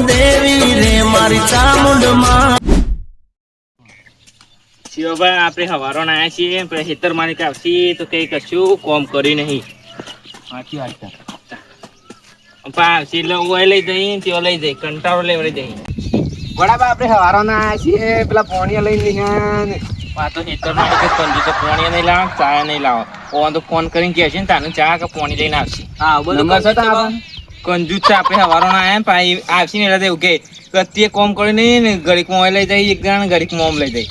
દેવી રે મારી ચામુંડમાં શિવભાઈ આપણે હવારોના આવ્યા છીએ પછી ખેતર માલિક આવશી તો કઈ કશું કોમ કરી નહીં. સાચી વાત છે. આવશે એટલે હું લઈ જઈ તેઓ લઈ જઈ કંટાળો લેવડી જઈ. વડાબા આપણે હવારોના આવ્યા છીએ પેલા પોણીયા લઈને ગયા આ તો ખેતર માલિક કંજુ તો પોણી નહીં લાવો ચા નહીં લાવો તો ફોન કરીને કહે છે ને તાનું ચા કે પોણી લઈને આવશે. હા બધું કંજૂસ છે આપણે હવારોના આવ્યા પછી આવશે ને એટલે એવું કે કત્તીએ કોમ કરી નહીં ને ઘડીક મોં લઈ જાય એક જણ ઘડીક મોમ લઈ જાય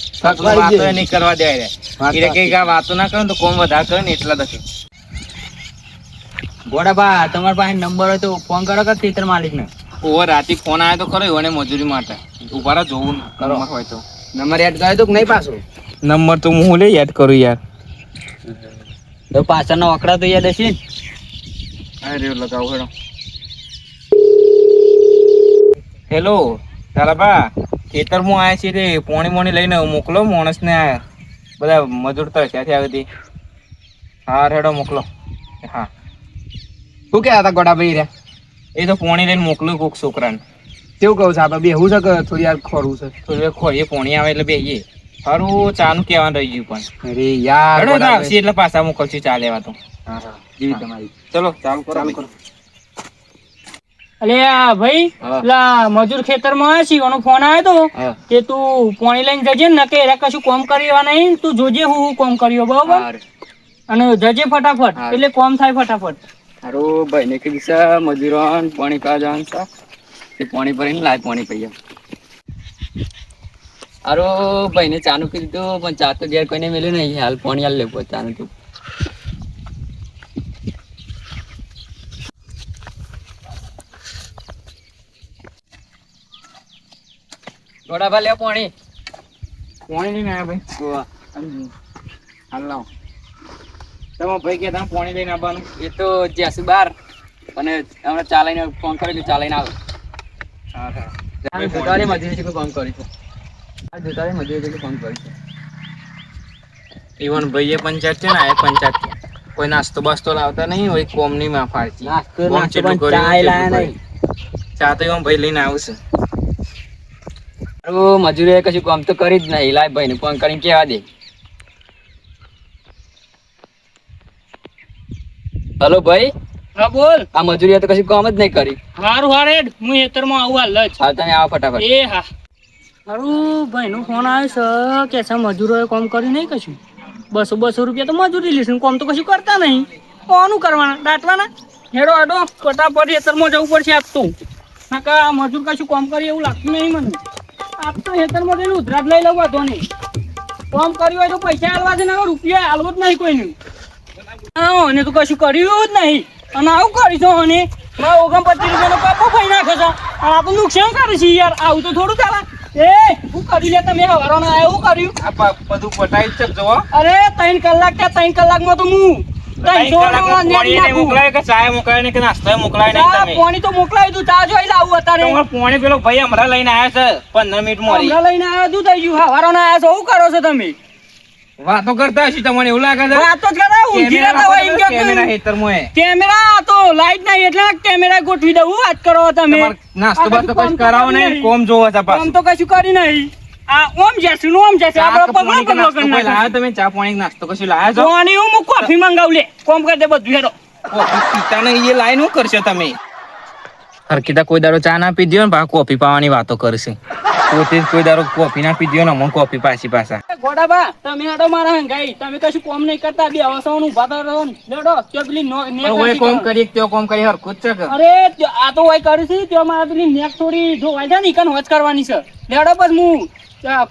વાતો નહીં કરવા દે એટલે કઈક આ વાતો ના કરે તો કોમ વધારે કરે ને એટલા દકે. ગોડાબા તમારા પાસે નંબર હોય તો ફોન કરો કે ખેતર માલિક ને. ઓવર રાતે ફોન આવ્યો તો ખરો એને મજૂરી માટે ઉભા જોવું નંબર હોય તો. નંબર યાદ કર્યો તો કે નહીં પાછો? નંબર તો હું લે યાદ કરું યાર. તો પાછળનો આંકડા તો યાદ હશે ને? અરે લગાવ હેડો. હેલો તારાબા ખેતરમાં આવ્યા છીએ તે પોણી મોણી લઈને મોકલો માણસને બધા મજૂર તો ત્યાંથી આવી હતી. હા રેડો મોકલો. હા શું કહેતા હતા ગોડાભાઈ રે? એ તો પોણી લઈને મોકલું કોક છોકરાને. કેવું કહું છે આપણે બેહવું છે કે થોડી વાર ખોરવું છે? થોડી વાર ખોરીએ પોણી આવે એટલે બેહીએ. સારું ચાનું કહેવાનું રહી ગયું પણ. અરે યાર આવશે એટલે પાછા મોકલશું ચા લેવા તો. હા હા જીવી તમારી. ચલો ચાલુ કરો. અલે આ ભાઈ પેલા મજૂર ખેતરમાં આવ્યા છીએ એનો ફોન આવ્યો તો કે તું પાણી લઈને જજે ને કે એને કશું કોમ કરવા નહીં તું જોજે હું કોમ કર્યો બરોબર અને જજે ફટાફટ એટલે કોમ થાય ફટાફટ. હારું ભાઈ ને કીધું છે મજૂરો પાણી પા જવાનું છે તે પાણી ભરીને લાય પાણી પીએ. હારું ભાઈ ને ચાનું કીધું પણ ચા તો ઘેર કોઈને મળ્યું નહીં હાલ પાણી હાલ લેવું ચાનું તું. ગોડાભા લે પાણી. પોણી લઈને આવ્યા ભાઈ. હાલ લાવો. તમારા ભાઈ કે તમે પોણી લઈને આવવાનું. એ તો જ્યાંસી બાર અને હમણાં ચા લઈને ફોન કર્યો ચા લઈને આવે. હા હા જોતારી મજૂરી ફોન કરીશું. આ જોતારી મજૂરી ફોન કરીશું. ઈવન ભાઈએ પંચાયત છે ને આ પંચાયત કોઈ નાસ્તો બાસ્તો લાવતા નહીં હોય કોમની માં ફાળતી. નાસ્તો પણ ચા લાયા નહીં. ચા તો ઈવન ભાઈ લઈને આવશે. મજૂરી કશું કામ તો કરી જ નહીં. લાય ભાઈ ને ફોન કરીને કેવા દે. હલો ભાઈ. હા બોલ. આ મજૂરી તો કશું કામ જ નહીં કરી. હારું હારે હું ખેતરમાં આવું હાલ જ. હા તમે આવો ફટાફટ. એ હા હારું ભાઈ નો ફોન આવ્યો છે કે છે મજૂરોએ કામ કર્યું નહીં કશું 200 રૂપિયા તો મજૂરી લીધું કોમ તો કશું કરતા નહીં કોનું કરવાના દાટવાના હેડો આડો ફટાફટ ખેતરમાં જવું પડશે આજ તો નાકા મજૂર કશું કામ કરી એવું લાગતું નહીં મને આજ તો ખેતરમાં જઈને ઉધરાજ લઈ લઉં વાંધો નહીં કામ કર્યું હોય તો પૈસા આલવા છે ને રૂપિયા આલવો જ નહીં કોઈને હા અને તું કશું કર્યું જ નહીં અને આવું કરીશું અને 29 રૂપિયાનો કાપો ખાઈ નાખે છે આ તો નુકસાન કરે છે યાર આવું તો થોડું ચાલે એ શું કરી લે તમે હવારોનો આયો શું કર્યું આ બધું પટાઈ જ જો. અરે 3 કલાક કે 3 કલાકમાં તો હું મોકલાય કે ચા મોકલાય ને કે નાસ્તો મોકલાય નહીં તમે. પાણી તો મોકલાવી તું ચા જોઈ લાવું અત્યારે પોણી પેલો ભાઈ હમણાં લઈને આવ્યા છે 15 મિનિટ મોરી. હમણાં લઈને આવ્યા તું થઈ ગયું હવારોનો આયા છો શું કરો છો તમે વાતો કરતા હશી તમને એવું લાગે છે. વાતો જ કરા ઊંઘી રહેતા હોય એમ કે કેમેરા હેતરમાં કેમેરા તો લાઈટ નહીં એટલે કેમેરા ગોઠવી દઉં વાત કરો તમે નાસ્તો બાસ્તો કશું કરાવો નહીં કોમ જોવો છે પાછું. આમ તો કશું કરી નહીં આ ઓમ જશે નો ઓમ જશે આપણે પગલો પગલો કરી નાખો લાવ્યો તમે ચા પાણી નાસ્તો કશું લાવ્યા છો. પાણી હું કોફી મંગાવ લે કોમ કરી દે બધું હેડો પીતા ને એ લાઈન શું કરશો તમે. હરકીતા કોઈ દાડો ચા ના પીધો ને પાછા કોફી પાવાની વાતો કરશે. પોતે કોઈ દાડો કોફી ના પીધો ને અમને કોફી પાછી પાછા. ગોડાબા તમે હેડો મારા હંગાઈ તમે કશું કોમ નહીં કરતા બે અવસણ ઉભા તો રહો ને લેડો ચોપલી નો ઓય કોમ કરી ત્યો કોમ કરી હરખું જ છે કે. અરે આ તો ઓય કરી છે ત્યાં મારા પેલી નેક થોડી જોવાય છે ને ઈકન હોજ કરવાની છે લેડો બસ હું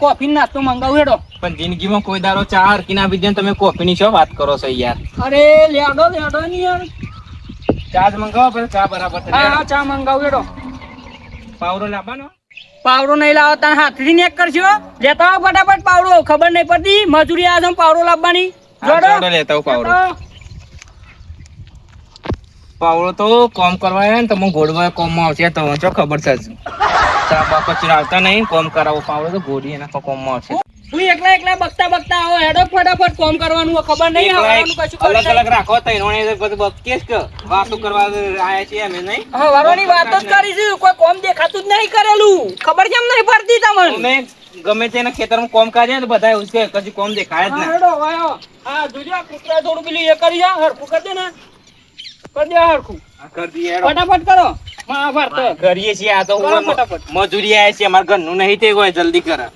કોફી નાસ્તો મંગાવું હેડો. પણ જિંદગીમાં કોઈ દાડો ચા હરકી ના પીધો તમે કોફી ની શું વાત કરો છો યાર. અરે લેડો ની યાર ચા જ મંગાવો પછી ચા બરાબર થઈ હા ચા મંગાવું હેડો. પાવડો લાવવાનો. પાવડો નહીં લાવો તને હાથથી નેક કરશો લેતા આવો ફટાફટ પાવડો ખબર નહીં પડતી મજૂરી આ પાવડો લાવવાની જોડો લેતા આવો પાવડો. પાવડો તો કોમ કરવા આવ્યા ને તમે ગોળવા કોમમાં આવશે તો ખબર છે. ચા બા કચરા આવતા નહીં કોમ કરાવો પાવડો તો ગોળી એના કોમમાં આવશે. હું એકલા બકતા આવો હેડો ફટાફટ કોમ કરવાનું હોય, ખબર નહીં હવારનું કશું કરી અલગ અલગ રાખો તૈણોને બધું બકેશ કે વાતો કરવા આયા છીએ અમે નહીં. હવારોની વાત જ કરીશું, કોઈ કોમ દેખાતું જ નહીં કરેલું, ખબર કેમ નહીં પડતી તમને? અમે ગમે તેના ખેતરમાં કોમ કાઢીએ ને બધા એવું છે કદી કોમ દેખાય જ હા ના. હેડો વાયો. હા જોજો આ કૂતરા થોડું પેલું એ કરી જા, હરખું કરી દે ને, કરી દે હરખું, આ કરી દઈએ હેડો. ફટાફટ કરો. માં ભરતો કરીએ છીએ આ તો કરો ફટાફટ. મજૂરી આયા છીએ અમારા ઘરનું નહીં તે કોઈ જલ્દી કરે.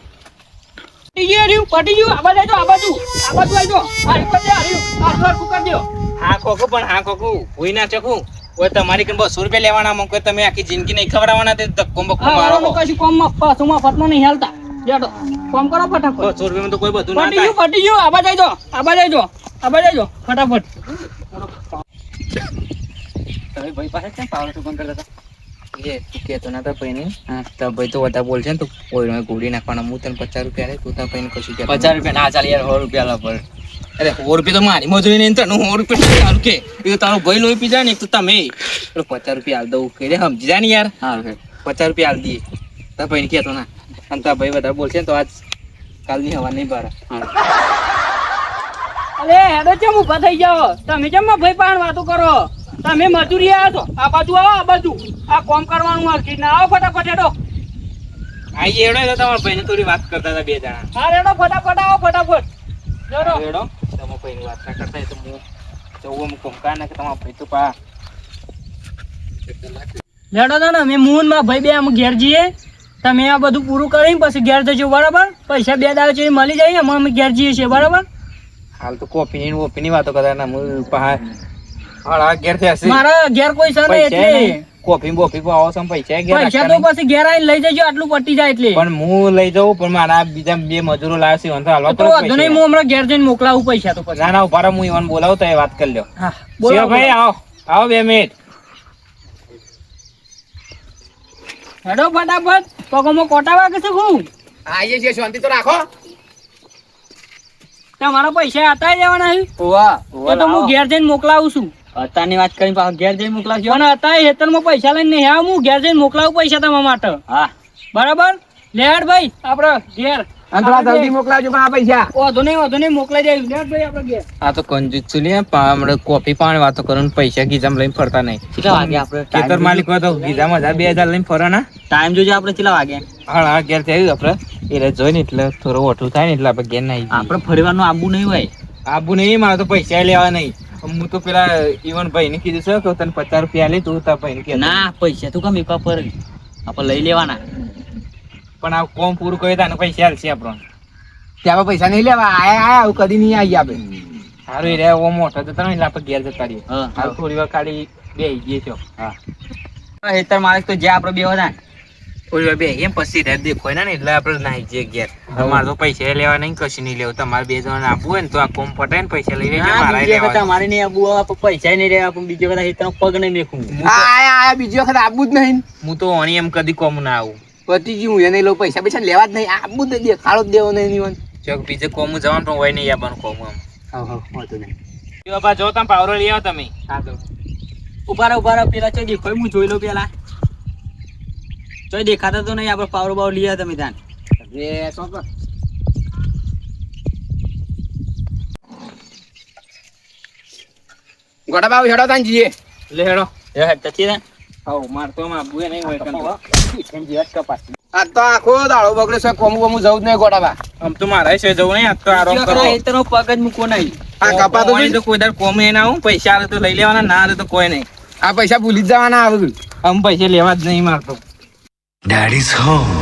પટી ગયું આ બાજુ આવજો, આ બાજુ આવજો, હારી કરી દે, હારી આ હરખું કરી દો. હા ખોખું પણ હા ખોખું હોઈ ના ચકું કોઈ તમારી કન 200 રૂપિયા લેવાના મો કોઈ તમે આખી જિંદગી નહીં ખવડાવવાના તે ધક્કો બક્કો હા મારો. હવારનું કશું કોમ માં પાછું ફટમાં નહીં હાલતા. લેડો કોમ કરો ફટાફટ. 200 રૂપિયામાં તો કોઈ બધું ના થાય. પટી ગયું આ બાજુ આવજો ફટાફટ. તમે ભાઈ પાસે કેમ પાવર ટુકન કરતા હતા? એ તું કહેતો નતો ભાઈને તો ભાઈ તો વધારે બોલશે ને તો ઓયરો ગોળી નાખવાના હું તને 50 રૂપિયા લે તું તાર ભાઈને કશું કહેતો 50 રૂપિયા ના ચાલે યાર, 100 રૂપિયા લા પર. અરે 100 રૂપિયા તો મારી મજૂરી નહીં તને 100 રૂપિયા ચાલુ કે એ તો તારો ભાઈ લોહી પી જાય ને એક તો તમે એટલે 50 રૂપિયા હાલ દઉં કે સમજી જા ને યાર. હા ઓકે. 50 રૂપિયા હાલ દઈએ તાર ભાઈને કહેતો ના અને તાર ભાઈ વધારે બોલશે ને તો આજ કાલની હવા નહીં ભરા. અરે હેડો કેમ ઊભા થઈ જાઓ તમે? કેમ માં ભાઈ પાણ વાતો કરો? તમે મજૂરી આવ્યા છો, આ બાજુ આવો, આ બાજુ આ કોમ કરવાનું માર્કેટ ના આવો ફટાફટ હેડો. આઈ એવડે તો તમારા ભાઈને થોડી વાત કરતા હતા બે જણા. હા હેડો ફટાફટ આવો ફટાફટ. હેડો એવડો તમારા ભાઈની વાત ના કરતા હોય તો હું જવું કોમ કા ના કે તમારા ભાઈ તો પા હેડો તો ને મેં મૂન માં ભાઈ બે અમે ઘેર જઈએ, તમે આ બધું પૂરું કરીને પછી ઘેર જજો બરાબર. પૈસા 2 દાડા છે મળી જાય ને અમે ઘેર જઈએ છીએ બરાબર. હાલ તો કોફી ની વાતો કરતા ના હું પા હાલ ઘેર થી હશે મારા ઘેર કોઈ છે નહીં એટલે કોફી બોફી આવો સમ પૈસા ઘેર પૈસા તો પછી ઘેર આવીને લઈ જજો, આટલું પટી જાય એટલે. પણ હું લઈ જાઉં પણ મારા બીજા 2 મજૂરો લાવ્યા છે ઈવન તો હાલવા તો વાંધો નહીં, હું હમણાં ઘેર જઈને મોકલાવું પૈસા તો પછી. ના ના ઉભા રહો હું ઈવન બોલાવું તો એ વાત કરી લ્યો. હા બોલો ભાઈ આવો 2 મિનિટ. હેડો ફટાફટ. પગોમાં કોટા વાગે છે હું આઈએ છીએ શાંતિ તો રાખો. તમારા પૈસા હતા જવાના છે ઓવા તો તો હું ઘેર જઈને મોકલાવું છું. અત્યારની વાત કરીને પાછા ઘેર જઈને મોકલાવજો. પણ હતા હેતરમાં પૈસા લઈને નહીં આવું, હું ઘેર જઈને મોકલાવું પૈસા તમારા માટે હા બરાબર. લેડ ભાઈ આપડે ઘેર મોકલાવજો પણ આ પૈસા. વાંધો નહીં મોકલાઈ જાય. લેડ ભાઈ આપડે ઘેર. આ તો કંજૂસ છું લે હમણાં કોફી પાણી વાતો કરો ને પૈસા ગીજામાં લઈને ફરતા નહીં. કેટલા વાગે આપણે ખેતર માલિક હોય તો ગીજામાં 1000 લઈને ફરો ના. ટાઈમ જોજો આપણે કેટલા વાગે? હા ઘેર થી આવ્યું આપડે એટલે જોઈ ને એટલે થોડું ઓઠું થાય ને એટલે આપણે ઘેર ના આવી આપણે ફરીવાનું આબુ નહીં હોય. આબુ નહીં મારે તો પૈસા લેવા નહીં. હું તો પેલા ઈવન ભાઈ ને કીધું છે કે તને 50 રૂપિયા લે તું તાર ભાઈ ને કે ના પૈસા તું કેમ એકવાર પર આપણે લઈ લેવાના. પણ આ કોમ પૂરું કર્યું તાને પૈસા હાલશે આપણો. ત્યાં પૈસા નહીં લેવા આયા કદી નહીં આવી આપે. સારું રે ઓ મોટો તો તમે એટલે આપણે ઘેર જતા રહીએ. હા હાલ થોડી વાર ખાલી બેસી જઈએ છો. હા હેતર મારે તો જ્યાં આપણે બે હતા થોડી વાર બેસી એમ પછી રાત દેખોય ને એટલે આપણે નાહી જઈએ ઘેર. તમારે તો પૈસા લેવા નહીં કશું નહીં લેવું. તમારે 2 જણા આપવું હોય ને તો આ કોમ પટાય ને પૈસા લઈ લેજો. મારા લેવા મારે નહીં આબુ પૈસા નહીં રહેવા પણ બીજી વખત હેતર પગ નહીં મેકું. આયા બીજી વખત આપવું જ નહીં. હું તો ઓણી એમ કદી કોમ ના આવું. પતી ગયું એને લો પૈસા પૈસા લેવા જ નહીં, આપવું જ નહીં, ખાડો જ દેવો નહીં. ચોક બીજે કોમ જવાનું પણ હોય નહીં આવવાનું કોમ આમ. વાંધો નહીં. બાપા જો તમે પાવરો લઈ આવો તમે. હા તો ઉભા રહો પેલા ચો દેખાય હું જોઈ લઉં પેલા. ચોય દેખાતા તો નહીં આપણે પાવર બાવ લઈ આવ્યા તમે ત્યાં. એ શું કર ગોડા બાબુ હેડો તાન જઈએ. લે હેડો. એ હેડ તચી ને હવ માર તો આમ આબુ નહીં હોય કંઈ. આ તો આખો દાડો બગડે છે, કોમું જવું જ નહીં ગોડા બા. આમ તો મારા છે જવું નહીં. આજ તો આરામ કરો. હેતરનો પગ જ મૂકો નહીં. આ કપા તો ઓણી તો કોઈ દર કોમ એ ના આવું. પૈસા આવે તો લઈ લેવાના, ના આવે તો કોઈ નહીં. આ પૈસા ભૂલી જ જવાના આવે. આમ પૈસા લેવા જ નહીં મારતો. Daddy's home.